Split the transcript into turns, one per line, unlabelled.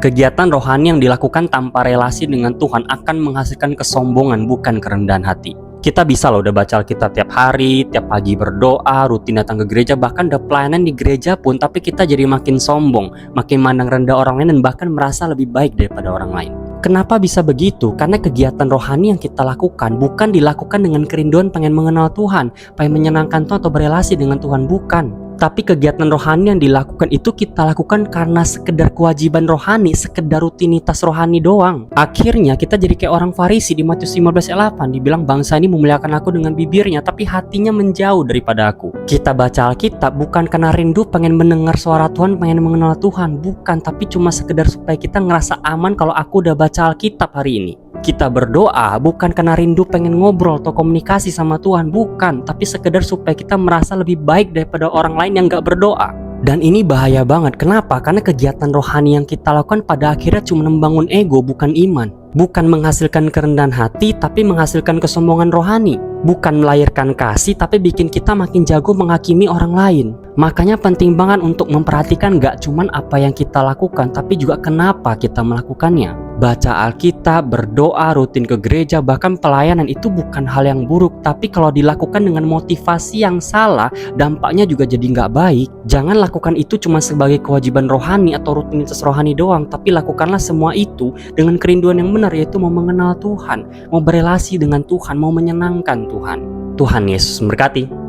Kegiatan rohani yang dilakukan tanpa relasi dengan Tuhan akan menghasilkan kesombongan, bukan kerendahan hati. Kita bisa loh udah baca Alkitab tiap hari, tiap pagi berdoa, rutin datang ke gereja, bahkan udah pelayanan di gereja pun, tapi kita jadi makin sombong, makin mandang rendah orang lain, dan bahkan merasa lebih baik daripada orang lain. Kenapa bisa begitu? Karena kegiatan rohani yang kita lakukan bukan dilakukan dengan kerinduan pengen mengenal Tuhan, pengen menyenangkan Tuhan atau berelasi dengan Tuhan, bukan. Tapi kegiatan rohani yang dilakukan itu kita lakukan karena sekedar kewajiban rohani, sekedar rutinitas rohani doang. Akhirnya kita jadi kayak orang Farisi di Matius 15 ayat 8, dibilang bangsa ini memuliakan aku dengan bibirnya, tapi hatinya menjauh daripada aku. Kita baca Alkitab bukan karena rindu pengen mendengar suara Tuhan, pengen mengenal Tuhan, bukan, tapi cuma sekedar supaya kita ngerasa aman kalau aku udah baca Alkitab hari ini. Kita berdoa bukan karena rindu pengen ngobrol atau komunikasi sama Tuhan, bukan, tapi sekedar supaya kita merasa lebih baik daripada orang lain yang gak berdoa. Dan ini bahaya banget. Kenapa? Karena kegiatan rohani yang kita lakukan pada akhirnya cuma membangun ego, bukan iman. Bukan menghasilkan kerendahan hati, tapi menghasilkan kesombongan rohani. Bukan melahirkan kasih, tapi bikin kita makin jago menghakimi orang lain. Makanya penting banget untuk memperhatikan gak cuman apa yang kita lakukan, tapi juga kenapa kita melakukannya. Baca Alkitab, berdoa, rutin ke gereja, bahkan pelayanan itu bukan hal yang buruk. Tapi kalau dilakukan dengan motivasi yang salah, dampaknya juga jadi nggak baik. Jangan lakukan itu cuma sebagai kewajiban rohani atau rutinitas rohani doang, tapi lakukanlah semua itu dengan kerinduan yang benar, yaitu mau mengenal Tuhan, mau berelasi dengan Tuhan, mau menyenangkan Tuhan. Tuhan Yesus memberkati.